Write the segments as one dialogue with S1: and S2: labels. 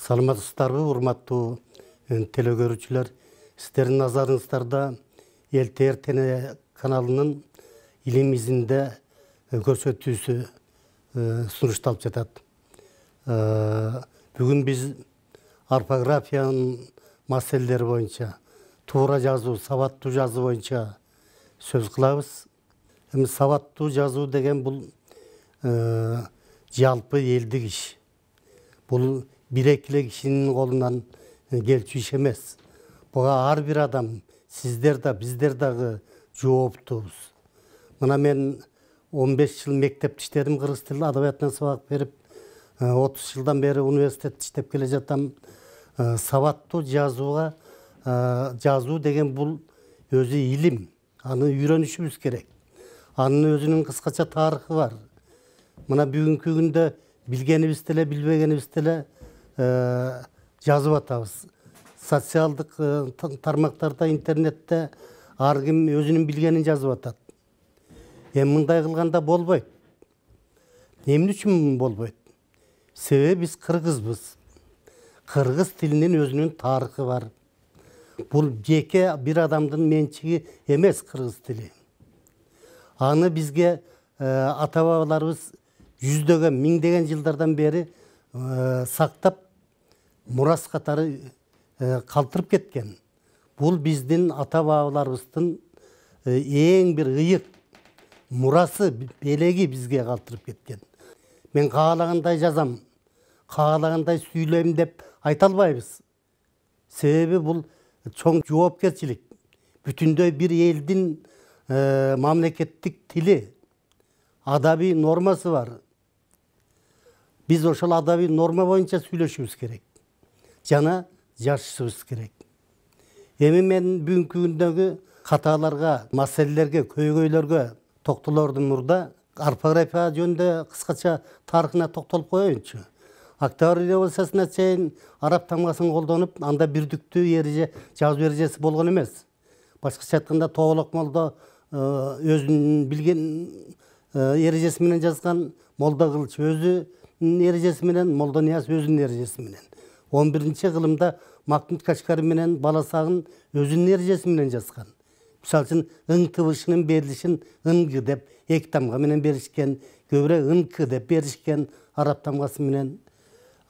S1: Саламатсыздарбы, урматтуу телекөрүүчүлөр. Сиздердин назарыңыздарда ЛТР каналынын илим изинде көрсөтүүсү сунушталып жатат. Бүгүн биз орфографиянын маселелери боюнча, туура жазуу, сабаттуу жазуу боюнча сөз кылабыз. Сабаттуу жазуу деген бул жалпы элдик иш. Бул бир-эки кишинин колунан келчү иш эмес. Буга ар бир адам, сиздер да, биздер дагы жооптуубуз. Мына мен 15 жыл мектепте иштедим, кыргыз тили адабиятынан сабак берип, 30 жылдан бери университетте иштеп келе жатам. Сабаттуу жазууга, жазуу деген бул өзү илим, аны үйрөнүшүбүз керек. Анын өзүнүн кыскача тарыхы бар. Мына бүгүнкү күндө билгенибиз деле, билбегенибиз деле жазып атабыз. Социалдык тармактарда, интернетте ар ким өзүнүн билгенин жазып атат. Мындай кылганда болбойт. Эмне үчүн болбойт? Себеби биз кыргызбыз. Кыргыз тилинин өзүнүн тарыхы бар. Бул жеке бир адамдын менчиги эмес кыргыз тили. Аны бизге ата бабаларыбыз жүздөгөн, миңдеген жылдардан бери сактап, мурас катары калтырып кеткен. Бул биздин ата бабаларыбыздын эң бир ыйык мурасы, белеги бизге калтырып кеткен. Мен каалагандай жазам, каалагандай сүйлөйм деп айта албайбыз. Себеби бул чоң жоопкерчилик. Бүтүндөй бир элдин мамлекеттик тили, адабий нормасы бар. Биз ошол адабий норма боюнча сүйлөшүбүз керек. Жана жашашыбыз керек. Эми мен бүгүнкү күндөгү каталарга, маселелерге, көйгөйлөргө токтолордун мурда орфография жөнүндө кыскача тарыхына токтолуп коеюнчу. Октябрь революциясына чейин араб тамгасын колдонуп, анда бирдиктүү эреже, жазуу эрежеси болгон эмес. Башкача айтканда Тоголок молдо өзүнүн билген эрежеси менен жазган, Молдо Кылыч өзүнүн эрежеси менен, Молдо Нияз өзүнүн эрежеси менен. 11-чи кылымда Махмуд Кашкари менен Баласагын өзүнүн эрежеси менен жазган. Мисалы үчүн ың тыбышынын берилишин ыңгы деп эки тамга менен беришкен, көбүрөөк ыңкы деп беришкен араб тамгасы менен.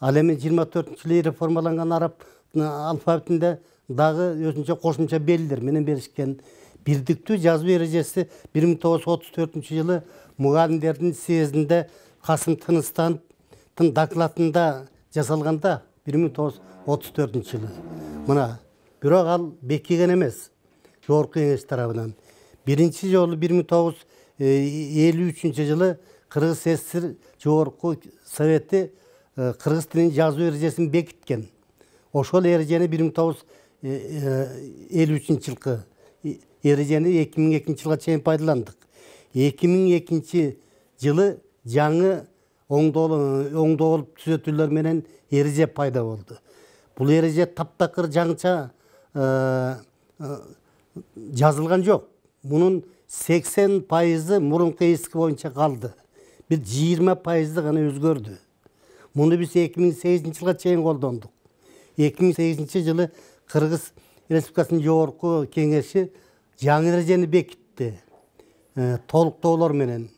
S1: Ал эми 24-жылы реформаланган араб алфавитинде дагы өзүнчө кошумча белгилер менен беришкен. Бирдиктүү жазуу эрежеси 1934-жылы мугалимдердин съездинде Касым Тыныстановдун докладында жасалганда 1934-жылы. Мына, бирок ал бекиген эмес. Жогорку кеңеш тарабынан. Биринчи жолу 1953-жылы Кыргыз СССР Жогорку Совети кыргыз тилинин жазуу эрежесин бекиткен. Ошол эрежени 1953-жылкы эрежени 2002 жылга чейин пайдаландык. 2002 жылы жаңы оңдолуп түзөтүүлөр менен эреже пайда болду. Бул эреже таптакыр жаңыча жазылган жок. Мунун 80% мурунку эски боюнча калды. Бир 20% гана өзгөрдү. Муну биз 2008 жылга чейин колдондук. 2008 жылы Кыргыз Республикасынын Жогорку Кеңеши жаңы эрежени бекитти. Толуктоолор менен.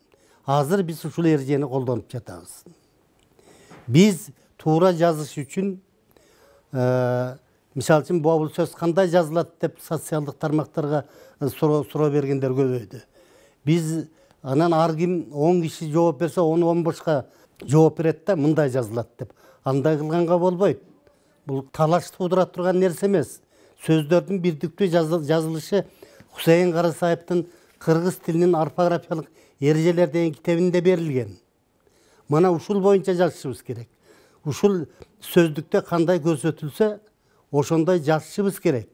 S1: Азыр биз ушул эрежени колдонуп жатабыз. Биз туура жазыш үчүн, мисалы үчүн бул сөз кандай жазылат деп социалдык тармактарга суроо бергендер көбөйдү. Биз анан ар ким 10 киши жооп берсе, 10-15ка жооп берет да, мындай жазылат деп. Андай кылганга болбойт. Бул талаш туудура турган нерсе эмес. Сөздөрдүн бирдиктүү жазылышы Хусейин Карасаевдин кыргыз тилинин орфографиялык эрежелер деген китебинде берилген. Мына ушул боюнча жазышыбыз керек. Ушул сөздүктө кандай көрсөтүлсө, ошондой жазышыбыз керек.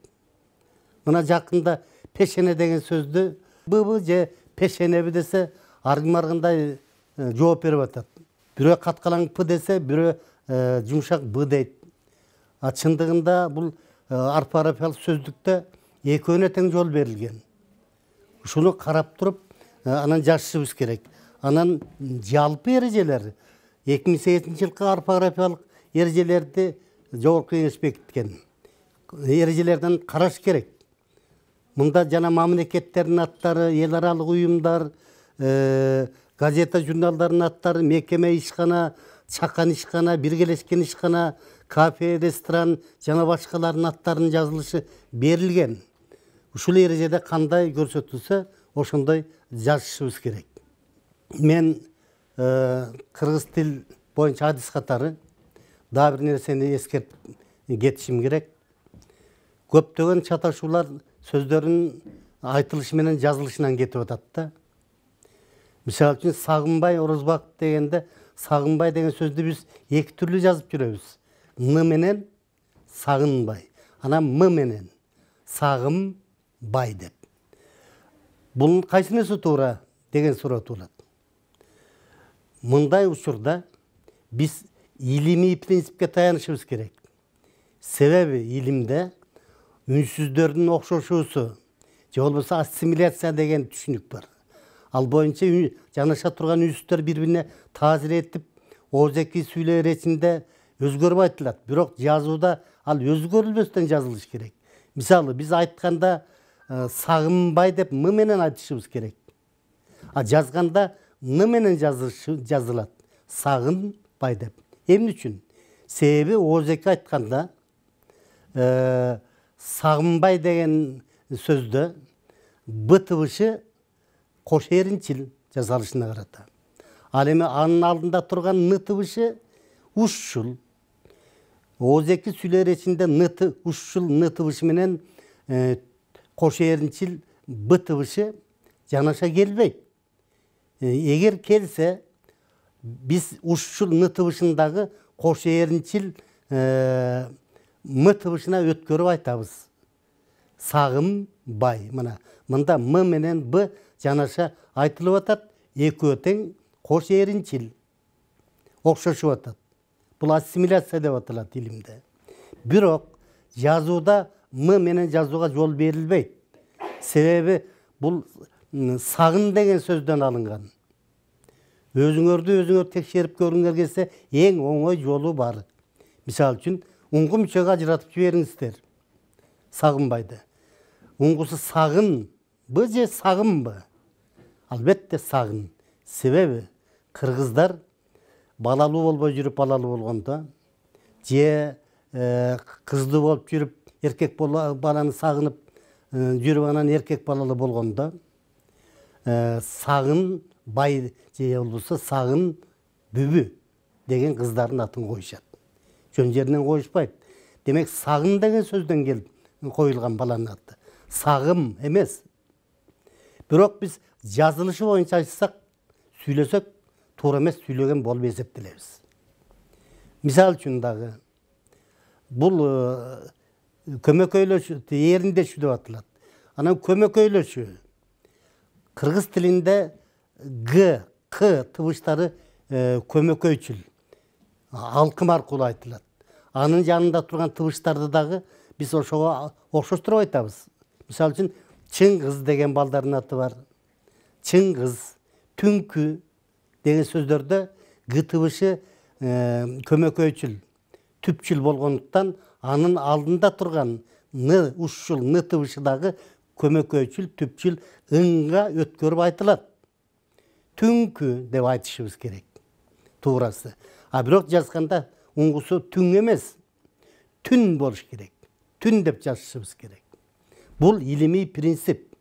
S1: Мына жакында пешене деген сөздү быбы же пешенеби десе, ар ким аркандай жооп берип атат. Бирөө каткалаң п десе, бирөө жумшак б дейт. Чындыгында бул орфографиялык сөздүктө экөөнө тең жол берилген. Ушуну карап туруп, анан жазышыбыз керек. Анан жалпы эрежелер 2008 жылкы орфографиялык эрежелерди жогорку кеңеш бекиткен эрежелерден караш керек. Мында жана мамлекеттердин аттары, эл аралык уюмдар, газета журналдардын аттары, мекеме ишкана, чакан ишкана, биргелешкен ишкана, кафе, ресторан жана башкалардын аттарынын жазылышы берилген. Ушул эрежеде кандай көрсөтүлсө, ошондой жазышыбыз керек. Мен кыргыз тил боюнча адис катары дагы бир нерсени эскертип кетишим керек. Көптөгөн чаташуулар сөздөрүн айтылышы менен жазылышынан кетип атат да. Мисалы үчүн сагынбай орозбак дегенде сагынбай деген сөздү биз эки түрлүү жазып жүрөбүз. Н менен сагынбай, анан М менен сагынбай деп. Бунун кайсынысы туура деген суроо туулат. Мындай учурда биз илимий принципке таянышыбыз керек. Себеби илимде үнсүздөрдүн окшошуусу, же болбосо ассимиляция деген түшүнүк бар. Ал боюнча жанаша турган үнсүздөр бири-бирине таасир этип, оозеки сүйлөө эрежинде өзгөрүп айтылат. Бирок жазууда ал өзгөрүлбөстөн жазылыш керек. Мисалы биз айтканда сагынбай деп М менен айтышыбыз керек. А жазганда Н менен жазылат. Сагынбай деп. Эмне үчүн? Себеби оозеки айтканда сагынбай деген сөздө Б тыбышы кош эринчил жасалышына карата. Ал эми анын алдында турган Н тыбышы ушул. Оозеки сүйлөө эрежинде ушул Н тыбышы менен кош эринчил Б тыбышы жанаша келбейт. Эгер келсе, биз ушул Н тыбышындагы кош эринчил М тыбышына өткөрүп айтабыз. Сагынбай. Мында М менен Б жанаша айтылып атат, экөө тең кош эринчил окшошуп атат. Бул ассимиляция деп аталат илимде. Бирок жазууда М менен жазууга жол берилбейт. Себеби бул сагын деген сөздөн алынган. Өзүңөр текшерип көрүңөр келсе, эң оңой жолу бар. Мисалы үчүн, уңгу мүчөгө ажыратып жибериңиздер. Сагынбайды. Уңгусу сагынбы же сагынбы? Албетте сагын. Себеби кыргыздар балалуу болбой жүрүп балалуу болгондо, же кыздуу болуп жүрүп эркек баланы сагынып жүрүп анан эркек балалуу болгондо, сагынбай же болбосо сагын бүбү деген кыздардын атын коюшат. Жөн жеринен коюшпайт. Демек сагын деген сөздөн келип коюлган баланын аты. Сагым эмес. Бирок биз жазылышы боюнча айтсак, сүйлөсөк, туура эмес сүйлөгөн болуп эсептелебиз. Мисалы үчүн дагы бул көмөкөйлөшүү, эриндешүү деп аталат. Анан көмөкөйлөшүү кыргыз тилинде Г, К тыбыштары көмөкөйчүл, алкым аркылуу айтылат. Анын жанында турган тыбыштарды дагы биз ошого окшоштуруп айтабыз. Мисалы үчүн, Чыңгыз деген балдардын аты бар. Чыңгыз, түнкү деген сөздөрдө Г тыбышы көмөкөйчүл, түпчүл болгондуктан анын алдында турган ушул Н тыбышы дагы көмөкөйчүл, түпчүл ыңга өткөрүп айтылат. Түнкү деп айтышыбыз керек. Туурасы. А бирок жазганда уңгусу түң эмес, түн болуш керек. Түн деп жазышыбыз керек. Бул илимий принцип.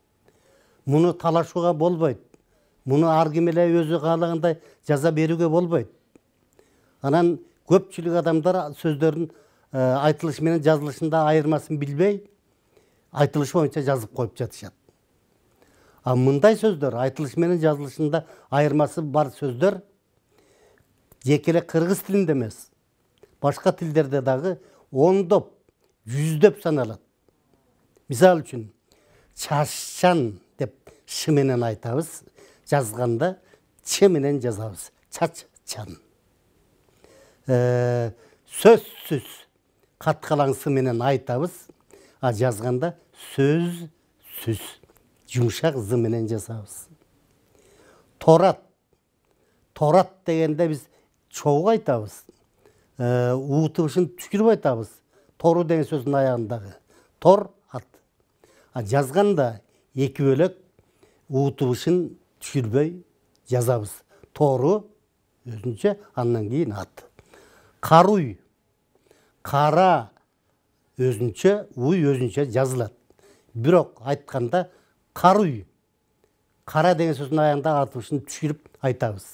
S1: Муну талашууга болбойт. Муну ар ким эле өзү каалагандай жаза берүүгө болбойт. Анан көпчүлүк адамдар сөздөрүн айтылышы менен жазылышында айырмасын билбей, айтылышы боюнча жазып коюп жатышат. А мындай сөздөр, айтылышы менен жазылышында айырмасы бар сөздөр жеке эле кыргыз тилинде эмес, башка тилдерде дагы ондоп, жүздөп саналат. Мисалы үчүн, чашчан деп ш менен айтабыз, жазганда ч менен жазабыз. Чаччан. Сөзсүз каткалаң с менен айтабыз, а жазганда сөзсүз жумшак з менен жазабыз. Торат. Торат дегенде биз чогуу айтабыз. у тыбышын түшкүрүп айтабыз. Тору деген сөздүн аягындагы. Тор ат. Жазганда эки бөлөк у тыбышын түшүрбөй жазабыз. Тору өзүнчө, андан кийин ат. Каруй. Кара өзүнчө, уй өзүнчө жазылат. Бирок айтканда каруй. Кара деген сөздүн аягында а тыбышын түшүрүп айтабыз.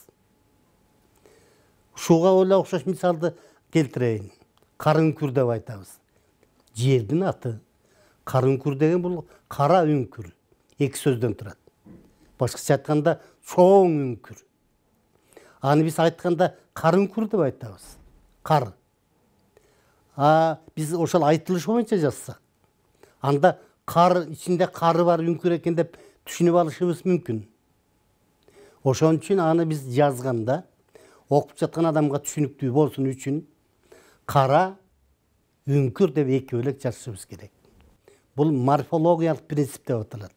S1: Ушуга эле окшош мисалды келтирейин. Карыңкүр деп айтабыз. Жердин аты. Карыңкүр деген бул кара үңкүр. Эки сөздөн турат. Башкача айтканда чоң үңкүр. Аны биз айтканда карыңкүр деп айтабыз. Кар. Биз ошол айтылыш боюнча жазсак, анда кар ичинде кары бар үңкүр экен деп түшүнүп алышыбыз мүмкүн. Ошон үчүн аны биз жазганда окуп жаткан адамга түшүнүктүү болсун үчүн кара үңкүр деп эки бөлөк жазышыбыз керек. Бул морфологиялык принцип деп аталат.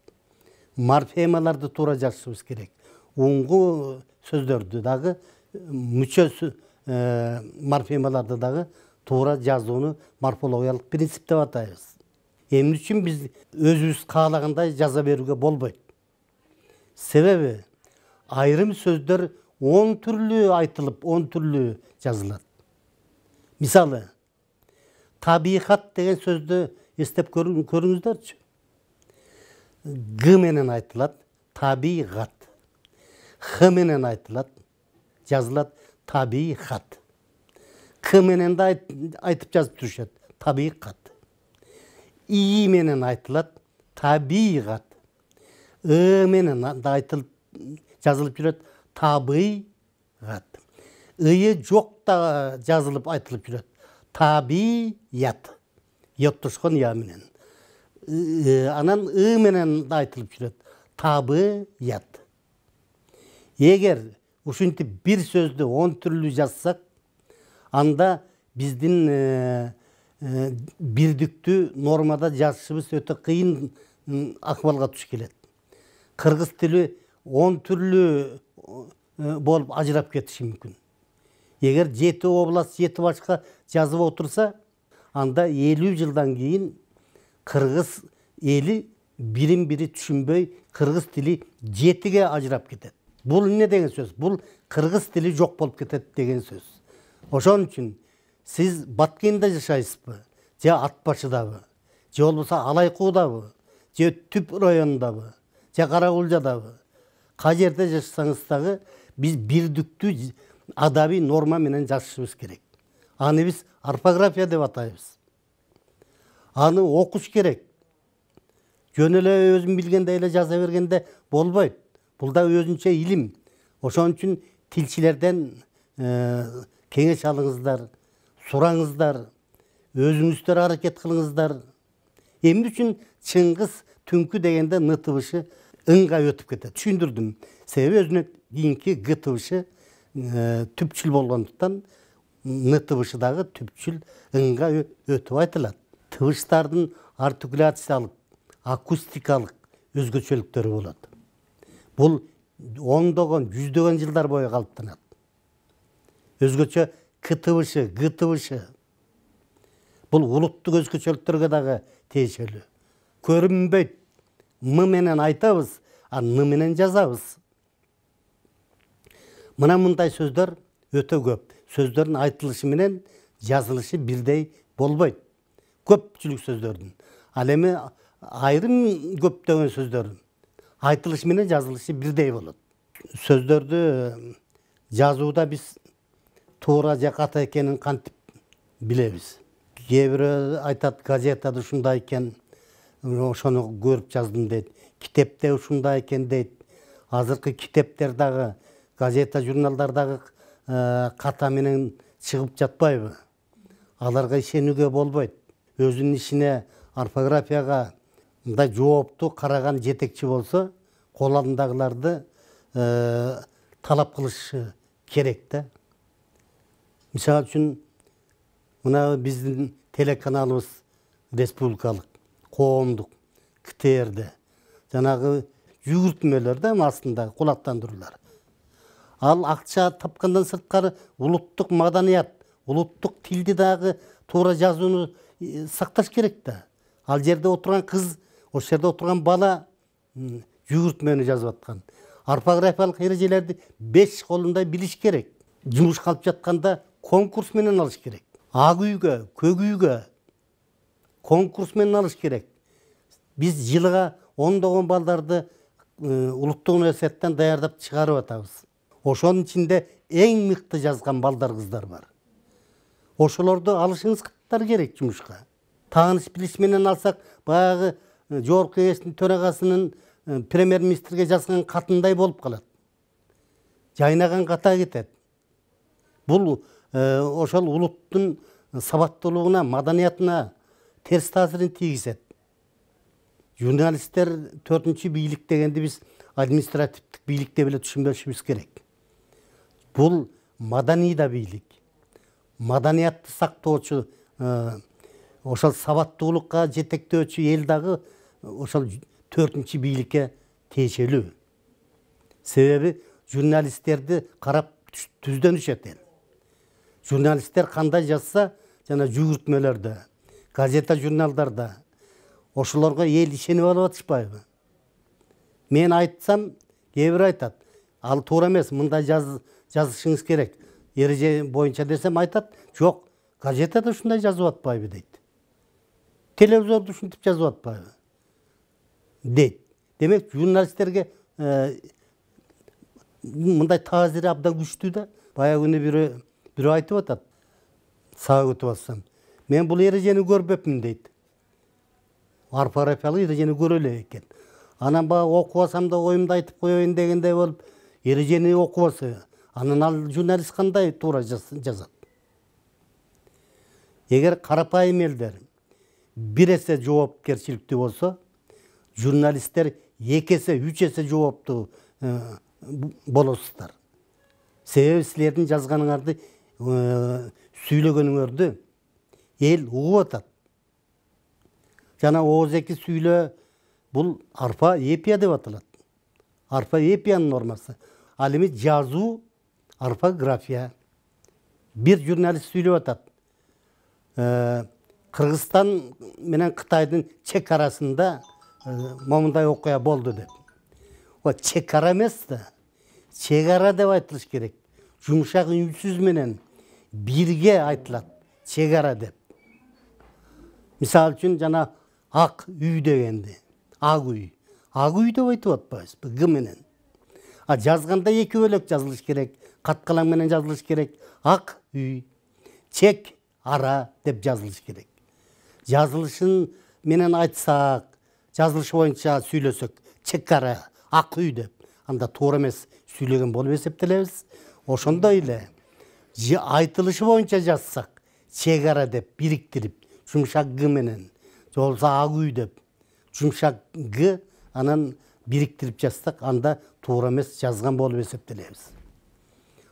S1: Морфемаларды туура жазышыбыз керек. Уңгу сөздөрдү дагы, мүчө морфемаларды дагы туура жазууну морфологиялык принцип деп атайбыз. Эмне үчүн биз өзүбүз каалагандай жаза берүүгө болбойт? Себеби айрым сөздөр 10 түрлүү айтылып, 10 түрлүү жазылат. Мисалы, табиқат деген сөздү эстеп көрүңүздөрчү. Г менен айтылат табиғат. Х менен айтылат, жазылат табиқат. К менен да айтып жазып турушат табиқат. И менен айтылат табиғат. Менен да айтылып жазылып жүрөт табиғат. Жок да жазылып айтылып жүрөт табият. Йоттошкон я менен. Анан менен да айтылып жүрөт табият. Эгер ушинтип бир сөздү 10 түрлүү жазсак, анда биздин бирдиктүү нормада жазышыбыз өтө кыйын акыбалга туш келет. Кыргыз тили 10 түрлүү болуп ажырап кетиши мүмкүн. Эгер 7 область 7 башка жазып отурса, анда 50 жылдан кийин кыргыз эли бирин-бири түшүнбөй, кыргыз тили 7ге ажырап кетет. Бул эмне деген сөз? Бул кыргыз тили жок болуп кетет деген сөз. Ошон үчүн сиз Баткенде жашайсызбы, же Ат башыдабы, же болбосо Алайкуудабы, же Түп районундабы, же Каракулжадабы, кай жерде жашасаңыз дагы биз бирдиктүү адабий норма менен жазышыбыз керек. Аны биз орфография деп атайбыз. Аны окуш керек. Жөн эле өзүм билгендей эле жаза бергенде болбойт. Бул да өзүнчө илим. Ошон үчүн тилчилерден кеңеш алыңыздар, сураңыздар, өзүңүздөр аракет кылыңыздар. Эмне үчүн Чыңгыз түнкү дегенде ны тыбышы ыңга өтүп кетет? Түшүндүрдүм. Себеби өзүнөн кийинки г тыбышы түпчүл болгондуктан ны тыбышы дагы түпчүл ыңга өтүп айтылат. Тыбыштардын артикуляциялык, акустикалык өзгөчөлүктөрү болот. Бул ондогон, жүздөгөн жылдар бою калыптанат. Өзгөчө к тыбышы, г тыбышы. Бул улуттук өзгөчөлүктөргө дагы тиешелүү. Көрүнбөйт. М менен айтабыз, н менен жазабыз. Мына мындай сөздөр өтө көп. Сөздөрдүн айтылышы менен жазылышы бирдей болбойт. Көпчүлүк сөздөрдүн. Ал эми айрым көптөгөн сөздөрдүн айтылышы менен жазылышы бирдей болот. Сөздөрдү жазууда биз туура же ката экенин кантип билебиз? Кээ бирөө айтат, газетада ушундай экен, ошону көрүп жаздым дейт. Китепте ушундай экен дейт. Азыркы китептер дагы, газета, журналдар дагы ката менен чыгып жатпайбы? Аларга ишенүүгө болбойт. Өзүнүн ишине, орфографияга мындай жоопту караган жетекчи болсо, кол алдындагыларды талап кылышы керек да. Мисалы үчүн, мына биздин телеканалыбыз республикалык, коомдук, КТРде жанагы жүгүртмөлөр да астында кулактандыруулар. Ал акча тапкандан сырткары улуттук маданият, улуттук тилди дагы туура жазууну сакташ керек да. Ал жерде отурган кыз, ошол жерде отурган бала жүгүртмөнү жазып аткан. Орфографиялык эрежелерди 5 колундай билиш керек. Жумушка алып жатканда конкурс менен алыш керек. Ак үйгө, көк үйгө конкурс менен алыш керек. Биз жылыга ондогон балдарды улуттук университеттен даярдап чыгарып атабыз. Ошонун ичинде эң мыкты жазган балдар, кыздар бар. Ошолорду алышыңыздар керек жумушка. Тааныш билиш менен алсак, баягы жогорку кеңештин төрагасынын премьер-министрге жазган катындай болуп калат. Жайнаган ката кетет. Бул ошол улуттун сабаттуулугуна, маданиятына терс таасирин тийгизет. Журналисттер 4-чү бийлик дегенди биз административдик бийлик деп эле түшүнбөшүбүз керек. Бул маданий да бийлик. Маданиятты сактоочу, ошол сабаттуулукка жетектөөчү эл дагы ошол 4-чү бийликке тиешелүү. Себеби журналисттерди карап түздөн түшөт эл. Журналисттер кандай жазса, жана жүгүртмөлөрдө, газета журналдарда ошолорго эл ишенип алып атышпайбы? Мен айтсам, кээ бир айтат, ал туура эмес, мындай жазышыңыз керек. Эреже боюнча десем айтат, жок, газетада ушундай жазып атпайбы дейт. Телевизорду ушинтип жазып атпайбы дейт. Демек, журналисттерге мындай таасири абдан күчтүү да. Баягы күнү бирөө айтып атат, сага өтүп атсам. Мен бул эрежени көрбөпмүн дейт. Орфографиялык эрежени көрө эле экен. Анан баягы окубасам да оюмду айтып коеюн дегендей болуп, эрежени окубаса, анан ал журналист кандай туура жазат? Эгер карапайым элдер бир эсе жоопкерчиликтүү болсо, журналисттер 2 эсе, 3 эсе жооптуу болосуздар. Себеби силердин жазганыңарды, сүйлөгөнүңөрдү эл угуп атат. Жана ооз-эки сүйлөө бул орфоэпия деп аталат. Орфоэпиянын нормасы. Ал эми жазуу, орфография. Бир журналист сүйлөп атат. Кыргызстан менен Кытайдын чек арасында момундай окуя болду деп. Чек ара эмес да. Чек ара деп айтылыш керек. Жумшак үнсүз менен бирге айтылат. Чек ара деп. Мисалы үчүн жана ак үй дегенди. Ак үй. Ак үй деп айтып атпайбызбы? Г менен. А жазганда 2 бөлөк жазылыш керек. Каткалаң менен жазылыш керек. Ак үй. Чек ара деп жазылыш керек. Жазылышын менен айтсак, жазылыш боюнча сүйлөсөк, чек ара, ак үй деп, анда туура эмес сүйлөгөн болуп эсептелебиз. Ошондой эле айтылышы боюнча жазсак, чек ара деп бириктирип, жумшак г менен, же болбосо ак үй деп, жумшак г анан бириктирип жазсак, анда туура эмес жазган болуп эсептелебиз.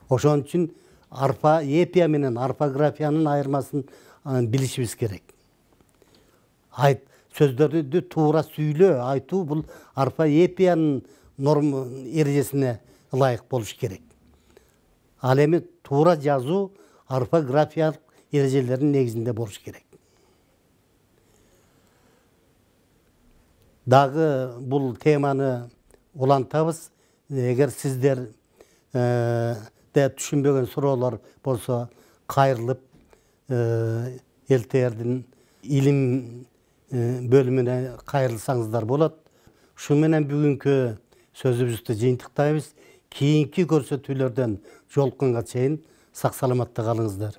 S1: Ошон үчүн орфоэпия менен орфографиянын айырмасын билишибиз керек. Сөздөрдү туура сүйлөө, айтуу бул орфоэпиянын эрежесине ылайык болуш керек. Ал эми туура жазуу орфографиялык эрежелердин негизинде болуш керек. Дагы бул теманы улантабыз. Эгер сиздер түшүнбөгөн суроолор болсо, кайрылып ЛТРдин илим бөлүмүнө кайрылсаңыздар болот. Ушу менен бүгүнкү сөзүбүздү жыйынтыктайбыз. Кийинки көрсөтүүлөрдөн жолукканга чейин сак саламатта калыңыздар.